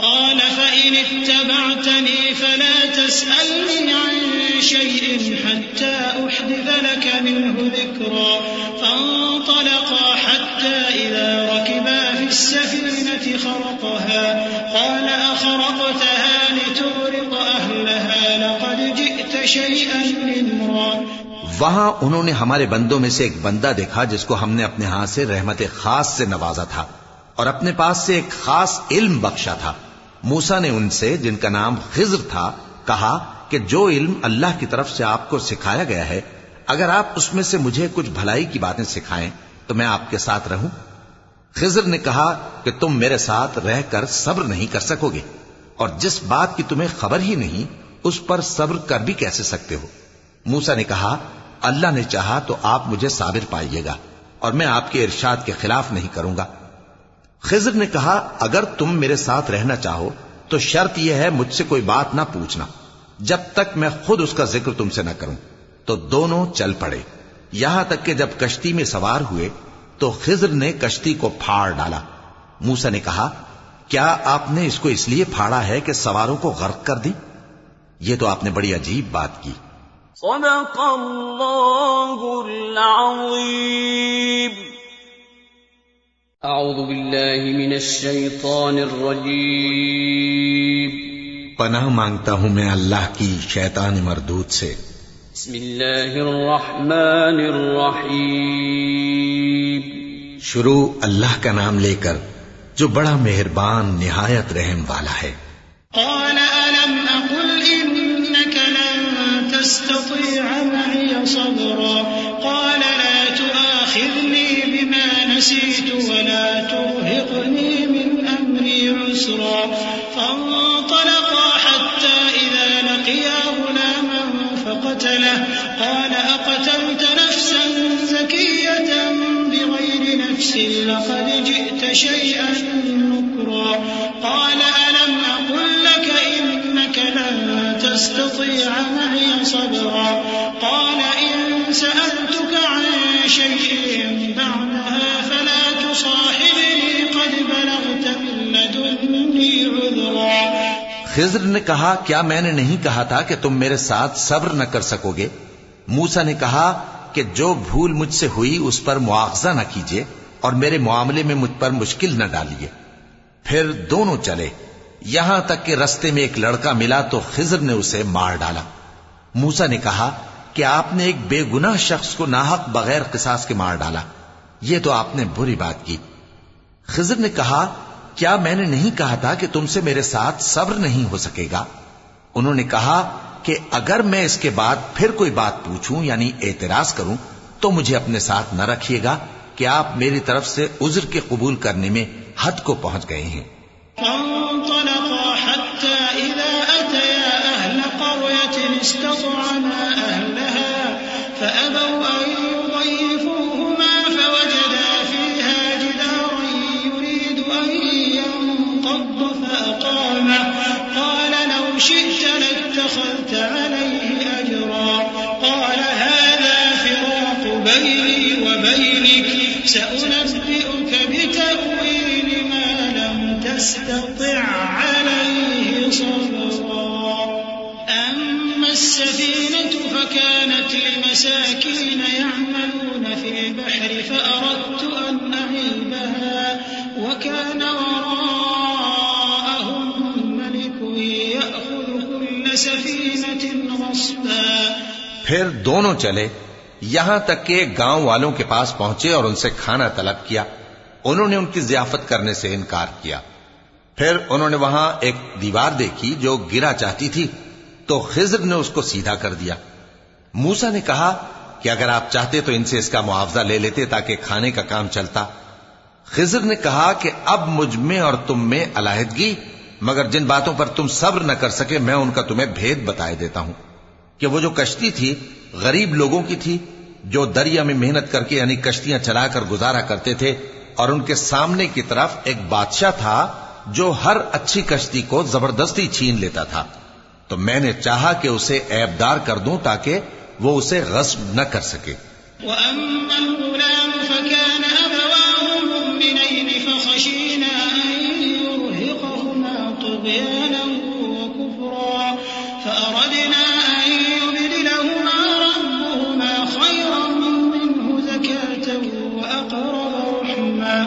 قال فإن اتبعتني فلا تسألني عن شيء حتى أحدث لك منه ذكرا فانطلقا حتى إذا ركبا في السفينة خرقها قال أخرقتها لتغرق أهلها لقد جئت شيئا إمرا۔ وہاں انہوں نے ہمارے بندوں میں سے ایک بندہ دیکھا جس کو ہم نے اپنے ہاں سے رحمت خاص سے نوازا تھا اور اپنے پاس سے ایک خاص علم بخشا تھا۔ موسیٰ نے ان سے جن کا نام خضر تھا کہا کہ جو علم اللہ کی طرف سے آپ کو سکھایا گیا ہے اگر آپ اس میں سے مجھے کچھ بھلائی کی باتیں سکھائیں تو میں آپ کے ساتھ رہوں۔ خضر نے کہا کہ تم میرے ساتھ رہ کر صبر نہیں کر سکو گے، اور جس بات کی تمہیں خبر ہی نہیں اس پر صبر کر بھی کیسے سکتے ہو؟ موسیٰ نے کہا اللہ نے چاہا تو آپ مجھے صابر پائیے گا اور میں آپ کے ارشاد کے خلاف نہیں کروں گا۔ خضر نے کہا اگر تم میرے ساتھ رہنا چاہو تو شرط یہ ہے مجھ سے کوئی بات نہ پوچھنا جب تک میں خود اس کا ذکر تم سے نہ کروں۔ تو دونوں چل پڑے، یہاں تک کہ جب کشتی میں سوار ہوئے تو خضر نے کشتی کو پھاڑ ڈالا۔ موسیٰ نے کہا کیا آپ نے اس کو اس لیے پھاڑا ہے کہ سواروں کو غرق کر دی؟ یہ تو آپ نے بڑی عجیب بات کی۔ صدق اللہ العظیم۔ اعوذ باللہ من الشیطان الرجیم۔ پناہ مانگتا ہوں میں اللہ کی شیطان مردود سے۔ بسم اللہ الرحمن الرحیم۔ شروع اللہ کا نام لے کر جو بڑا مہربان نہایت رحم والا ہے۔ قال ألم أقل إنك لن تستطيع معي صبرا قال لا تؤاخذني بما نسيت ولا ترهقني من أمري عسرا فانطلقا حتى إذا لقيا غلاما فقتله قال أقتلت نفسا زكية بغير نفس لقد جئت شيئا نكرا قال ألم أقل لك إنك لن تستطيع معي صبرا قال إن سألتك عن شيء بعدها فلا تصاحبني قد بلغت من لدني عذرا۔ خضر نے کہا کیا میں نے نہیں کہا تھا کہ تم میرے ساتھ صبر نہ کر سکو گے؟ موسیٰ نے کہا کہ جو بھول مجھ سے ہوئی اس پر مواخذہ نہ کیجیے اور میرے معاملے میں مجھ پر مشکل نہ ڈالیے۔ پھر دونوں چلے، یہاں تک کہ رستے میں ایک لڑکا ملا تو خضر نے اسے مار ڈالا۔ موسیٰ نے کہا کہ آپ نے ایک بے گناہ شخص کو ناحق بغیر قصاص کے مار ڈالا، یہ تو آپ نے بری بات کی۔ خضر نے کہا کیا میں نے نہیں کہا تھا کہ تم سے میرے ساتھ صبر نہیں ہو سکے گا؟ انہوں نے کہا کہ اگر میں اس کے بعد پھر کوئی بات پوچھوں یعنی اعتراض کروں تو مجھے اپنے ساتھ نہ رکھیے گا کہ آپ میری طرف سے عذر کے قبول کرنے میں حد کو پہنچ گئے ہیں۔ فانطلقا حتى إذا أتيا أهل قرية استطعما أهلها فأبوا أن بينك سأنبئك بتأويل ما لم تستطع عليه صبرا أما السفينة فكانت لمساكين يعملون في البحر فأردت أن أعيبها وكان وراءهم ملك يأخذ كل سفينة غصبا. پھر دونوں چلے یہاں تک کہ گاؤں والوں کے پاس پہنچے اور ان سے کھانا طلب کیا. انہوں نے ان کی ضیافت کرنے سے انکار کیا. پھر انہوں نے وہاں ایک دیوار دیکھی جو گرا چاہتی تھی تو خضر نے اس کو سیدھا کر دیا. موسیٰ نے کہا کہ اگر آپ چاہتے تو ان سے اس کا معاوضہ لے لیتے تاکہ کھانے کا کام چلتا. خضر نے کہا کہ اب مجھ میں اور تم میں علیحدگی، مگر جن باتوں پر تم صبر نہ کر سکے میں ان کا تمہیں بھید بتائے دیتا ہوں کہ وہ جو کشتی تھی غریب لوگوں کی تھی جو دریا میں محنت کر کے یعنی کشتیاں چلا کر گزارا کرتے تھے، اور ان کے سامنے کی طرف ایک بادشاہ تھا جو ہر اچھی کشتی کو زبردستی چھین لیتا تھا. تو میں نے چاہا کہ اسے عیبدار کر دوں تاکہ وہ اسے غصب نہ کر سکے. وأما الغلام فكان أبواه مؤمنين فخشينا أن يرهقهما طغيانا وكفرا فأردنا أن يبدلهما ربهما خيرا منه زكاة وأقرب رحما.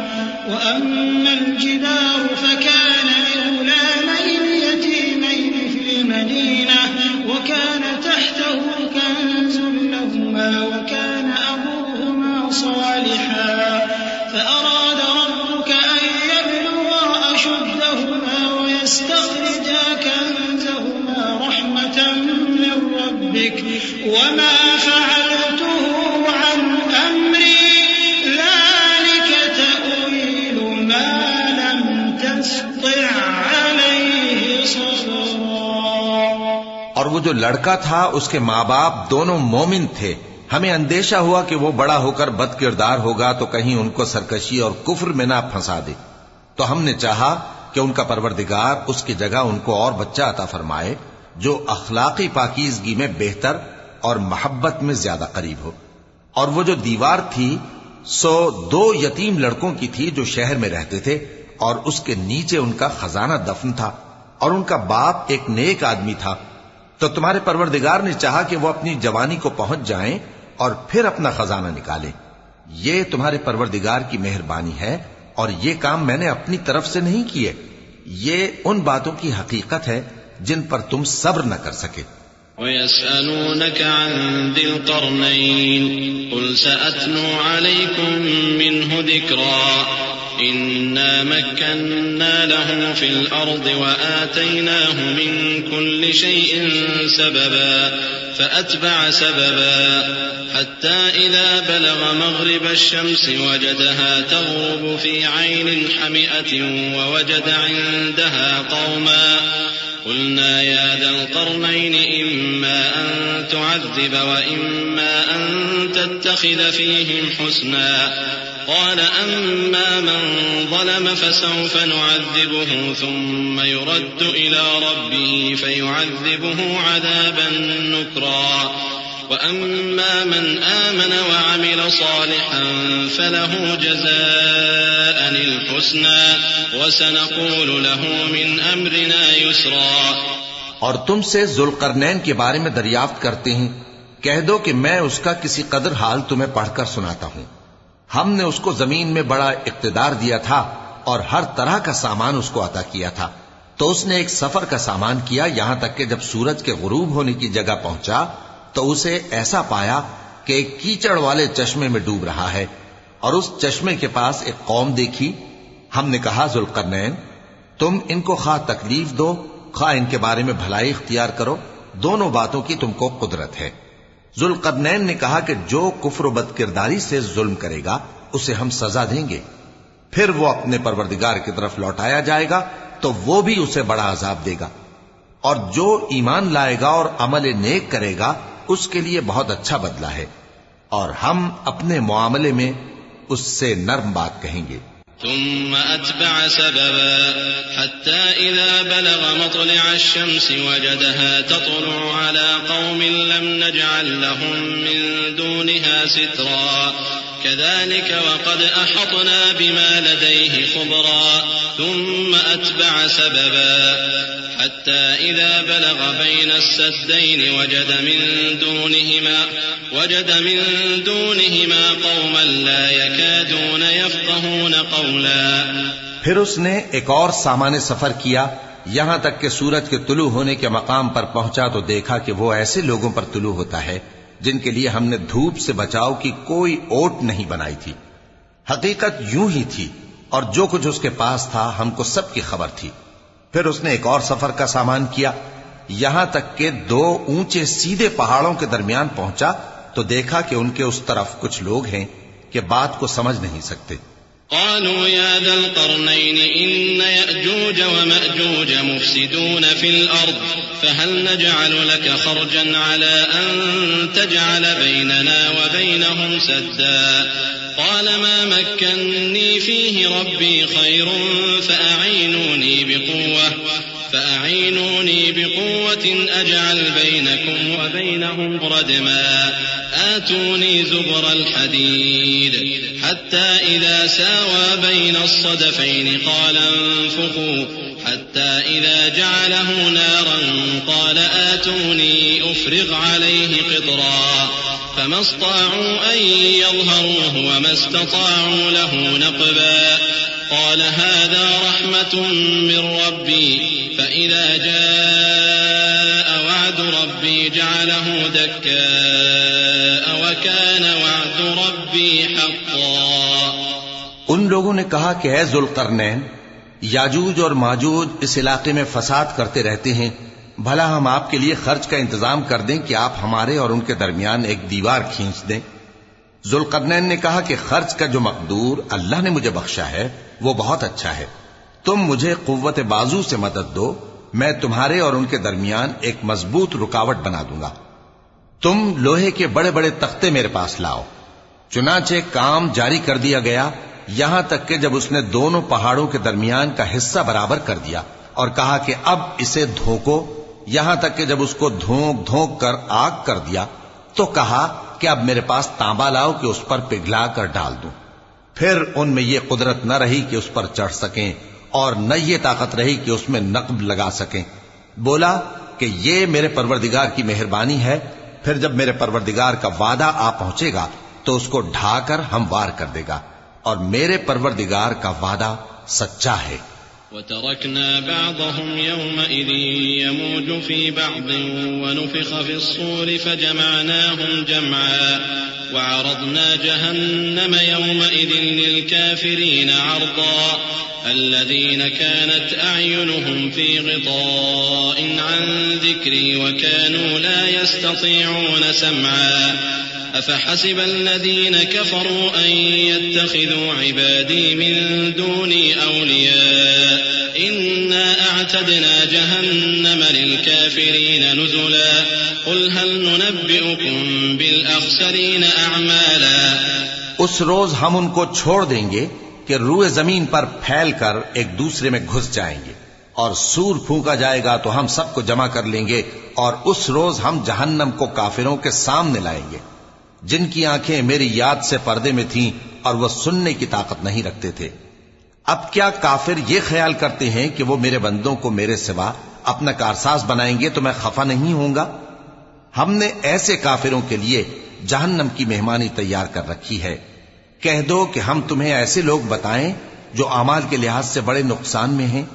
وأما الجدار فكان لغلامين يتيمين في المدينة وكان تحته كنز لهما وكان أبوهما صالحا فأراد ربك أن يبلغا أشدهما ويستخرجا كنزهما رحمة من ربك وما فعلته عن أمري ذلك تأويل ما لم تستطع عليه صبرا. اور وہ جو لڑکا تھا اس کے ماں باپ دونوں مومن تھے. ہمیں اندیشہ ہوا کہ وہ بڑا ہو کر بد کردار ہوگا تو کہیں ان کو سرکشی اور کفر میں نہ پھنسا دے. تو ہم نے چاہا کہ ان کا پروردگار اس کی جگہ ان کو اور بچہ عطا فرمائے جو اخلاقی پاکیزگی میں بہتر اور محبت میں زیادہ قریب ہو. اور وہ جو دیوار تھی سو 2 یتیم لڑکوں کی تھی جو شہر میں رہتے تھے اور اس کے نیچے ان کا خزانہ دفن تھا اور ان کا باپ ایک نیک آدمی تھا. تو تمہارے پروردگار نے چاہا کہ وہ اپنی جوانی کو پہنچ جائیں اور پھر اپنا خزانہ نکالیں. یہ تمہارے پروردگار کی مہربانی ہے اور یہ کام میں نے اپنی طرف سے نہیں کیے. یہ ان باتوں کی حقیقت ہے جن پر تم صبر نہ کر سکے. وَيَسْأَلُونَكَ عَنْ ذِي الْقَرْنَيْنِ قُلْ سَأَتْلُو عَلَيْكُمْ مِنْهُ ذِكْرًا إِنَّا مَكَّنَّا لَهُ فِي الْأَرْضِ وَآتَيْنَاهُ مِنْ كُلِّ شَيْءٍ سَبَبًا فَأَتْبَعَ سَبَبًا حَتَّى إِذَا بَلَغَ مَغْرِبَ الشَّمْسِ وَجَدَهَا تَغْرُبُ فِي عَيْنٍ حَمِئَةٍ وَوَجَدَ عِنْدَهَا قَوْمًا قلنا يا ذا القرنين إما أن تعذب وإما أن تتخذ فيهم حسنا قال أما من ظلم فسوف نعذبه ثم يرد إلى ربه فيعذبه عذابا نكرا وأما من آمن وعمل صالحا فله جزاء الحسنى وسنقول له من أمرنا يسرا. اور تم سے ذوالقرنین کے بارے میں دریافت کرتے ہیں، کہہ دو کہ میں اس کا کسی قدر حال تمہیں پڑھ کر سناتا ہوں. ہم نے اس کو زمین میں بڑا اقتدار دیا تھا اور ہر طرح کا سامان اس کو عطا کیا تھا. تو اس نے ایک سفر کا سامان کیا یہاں تک کہ جب سورج کے غروب ہونے کی جگہ پہنچا تو اسے ایسا پایا کہ ایک کیچڑ والے چشمے میں ڈوب رہا ہے اور اس چشمے کے پاس ایک قوم دیکھی. ہم نے کہا ذوالقرنین تم ان کو خواہ تکلیف دو خواہ ان کے بارے میں بھلائی اختیار کرو، دونوں باتوں کی تم کو قدرت ہے. ذوالقرنین نے کہا کہ جو کفر و بد کرداری سے ظلم کرے گا اسے ہم سزا دیں گے، پھر وہ اپنے پروردگار کی طرف لوٹایا جائے گا تو وہ بھی اسے بڑا عذاب دے گا، اور جو ایمان لائے گا اور عمل نیک کرے گا اس کے لیے بہت اچھا بدلہ ہے، اور ہم اپنے معاملے میں اس سے نرم بات کہیں گے. ثم أتبع سببا حتى إذا بلغ مطلع الشمس وجدها تطلع على قوم لم نجعل لهم من دونها سترا كذلك وقد أحطنا بما لديه خبرا ثم أتبع سببا حتى إذا بلغ بين السدين وجد من دونهما قوما لا يكادون يفقهون قولا. پھر اس نے ایک اور سامان سفر کیا یہاں تک کہ سورج کے طلوع ہونے کے مقام پر پہنچا تو دیکھا کہ وہ ایسے لوگوں پر طلوع ہوتا ہے جن کے لیے ہم نے دھوپ سے بچاؤ کی کوئی اوٹ نہیں بنائی تھی. حقیقت یوں ہی تھی اور جو کچھ اس کے پاس تھا ہم کو سب کی خبر تھی. پھر اس نے ایک اور سفر کا سامان کیا یہاں تک کہ 2 اونچے سیدھے پہاڑوں کے درمیان پہنچا تو دیکھا کہ ان کے اس طرف کچھ لوگ ہیں کہ بات کو سمجھ نہیں سکتے. قالوا يا ذا القرنين إن يأجوج ومأجوج مفسدون في الأرض فهل نجعل لك خرجا على أن تجعل بيننا وبينهم سدا قال ما مكنني فيه ربي خير فأعينوني بقوة أجعل بينكم وبينهم ردما آتوني زبر الحديد حتى إذا ساوى بين الصدفين قال انفخوا حتى إذا جعله نارا قال آتوني أفرغ عليه قطرا فما استطاعوا أن يظهروه وما استطاعوا له نقبا قال هذا رحمة من ربي فإذا جاء وعد ربي جعله دكاء وكان وعد ربي حقا. ان لوگوں نے کہا کہ اے ذوالقرنین یاجوج اور ماجوج اس علاقے میں فساد کرتے رہتے ہیں بھلا ہم آپ کے لیے خرچ کا انتظام کر دیں کہ آپ ہمارے اور ان کے درمیان ایک دیوار کھینچ دیں. ذوالقرنین نے کہا کہ خرچ کا جو مقدور اللہ نے مجھے بخشا ہے وہ بہت اچھا ہے. تم مجھے قوت بازو سے مدد دو میں تمہارے اور ان کے درمیان ایک مضبوط رکاوٹ بنا دوں گا. تم لوہے کے بڑے بڑے تختے میرے پاس لاؤ. چنانچہ کام جاری کر دیا گیا یہاں تک کہ جب اس نے دونوں پہاڑوں کے درمیان کا حصہ برابر کر دیا اور کہا کہ اب اسے دھوکو یہاں تک کہ جب اس کو دھونک دھونک کر آگ کر دیا تو کہا کہ اب میرے پاس تانبا لاؤ کہ اس پر پگھلا کر ڈال دوں. پھر ان میں یہ قدرت نہ رہی کہ اس پر چڑھ سکیں اور نہ یہ طاقت رہی کہ اس میں نقب لگا سکیں. بولا کہ یہ میرے پروردگار کی مہربانی ہے. پھر جب میرے پروردگار کا وعدہ آ پہنچے گا تو اس کو ڈھا کر ہموار کر دے گا اور میرے پروردگار کا وعدہ سچا ہے. وتركنا بعضهم يومئذ يموج في بعض ونفخ في الصور فجمعناهم جمعا وعرضنا جهنم يومئذ للكافرين عرضا الذين كانت أعينهم في غطاء عن ذكري وكانوا لا يستطيعون سمعا أفحسب الذين كفروا أن يتخذوا عبادي من دوني أولياء إنا أعتدنا جهنم للكافرين نزلا قل هل ننبئكم بالأخسرين أعمالا. اس روز ہم ان کو چھوڑ دیں گے کہ روئے زمین پر پھیل کر ایک دوسرے میں گھس جائیں گے اور سور پھونکا جائے گا تو ہم سب کو جمع کر لیں گے اور اس روز ہم جہنم کو کافروں کے سامنے لائیں گے جن کی آنکھیں میری یاد سے پردے میں تھیں اور وہ سننے کی طاقت نہیں رکھتے تھے. اب کیا کافر یہ خیال کرتے ہیں کہ وہ میرے بندوں کو میرے سوا اپنا کارساز بنائیں گے تو میں خفا نہیں ہوں گا؟ ہم نے ایسے کافروں کے لیے جہنم کی مہمانی تیار کر رکھی ہے. کہہ دو کہ ہم تمہیں ایسے لوگ بتائیں جو اعمال کے لحاظ سے بڑے نقصان میں ہیں.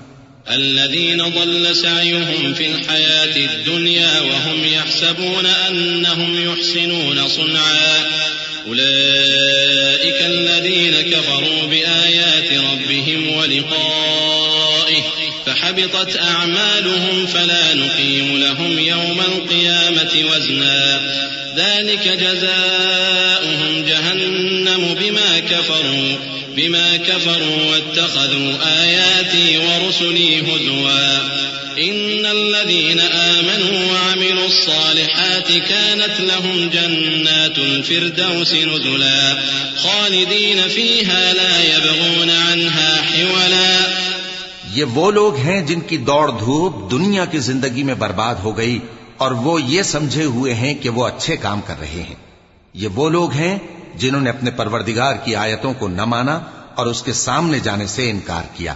الذين ضل سعيهم في الحياة الدنيا وهم يحسبون أنهم يحسنون صنعا أولئك الذين كفروا بآيات ربهم ولقائه فحبطت أعمالهم فلا نقيم لهم يوم القيامة وزنا ذلك جزاؤهم جهنم بما كفروا واتخذوا آياتي ورسلي هزوا إن الذين آمنوا وعملوا الصالحات كانت لهم جنات الفردوس نزلا خالدين فيها لا يبغون عنها حولا. یہ وہ لوگ ہیں جن کی دوڑ دھوپ دنیا کی زندگی میں برباد ہو گئی اور وہ یہ سمجھے ہوئے ہیں کہ وہ اچھے کام کر رہے ہیں. یہ وہ لوگ ہیں جنہوں نے اپنے پروردگار کی آیتوں کو نہ مانا اور اس کے سامنے جانے سے انکار کیا،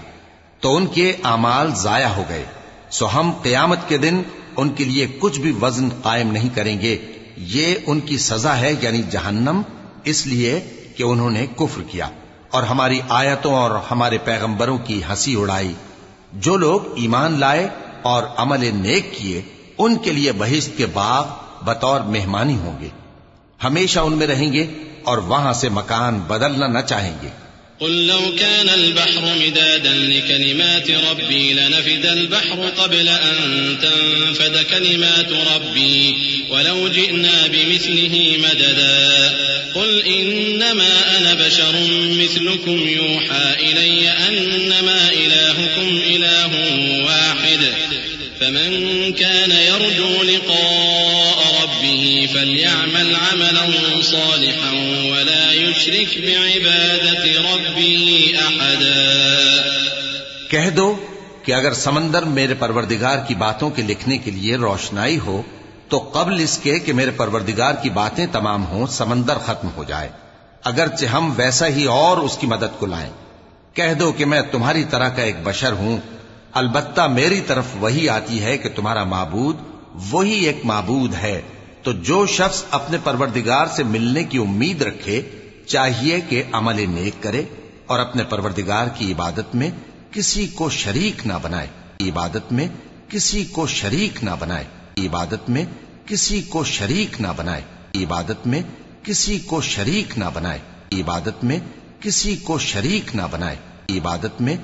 تو ان کے اعمال ضائع ہو گئے، سو ہم قیامت کے دن ان کے لیے کچھ بھی وزن قائم نہیں کریں گے، یہ ان کی سزا ہے یعنی جہنم، اس لیے کہ انہوں نے کفر کیا اور ہماری آیتوں اور ہمارے پیغمبروں کی ہنسی اڑائی۔ جو لوگ ایمان لائے اور عمل نیک کیے ان کے لیے بہشت کے باغ بطور مہمانی ہوں گے، ہمیشہ ان میں رہیں گے اور وہاں سے مکان بدلنا نہ چاہیں گے۔ قل لو كان البحر مدادا لكلمات ربي لنفد البحر قبل أن تنفد كلمات ربي ولو جئنا بمثله مددا قل إنما أنا بشر مثلكم يوحى إلي أنما إلهكم إله واحد فمن كان يرجو لقاء ربه فليعمل عملا صالحا ولا يشرك بعبادة ربه أحدا۔ کہہ دو کہ اگر سمندر میرے پروردگار کی باتوں کے لکھنے کے لیے روشنائی ہو تو قبل اس کے کہ میرے پروردگار کی باتیں تمام ہوں سمندر ختم ہو جائے، اگرچہ ہم ویسا ہی اور اس کی مدد کو لائیں۔ کہہ دو کہ میں تمہاری طرح کا ایک بشر ہوں، البتہ میری طرف وہی آتی ہے کہ تمہارا معبود وہی ایک معبود ہے، تو جو شخص اپنے پروردگار سے ملنے کی امید رکھے چاہیے کہ عمل نیک کرے اور اپنے پروردگار کی عبادت میں کسی کو شریک نہ بنائے، عبادت میں کسی کو شریک نہ بنائے، عبادت میں کسی کو شریک نہ بنائے، عبادت میں کسی کو شریک نہ بنائے، عبادت میں کسی کو شریک نہ بنائے، عبادت میں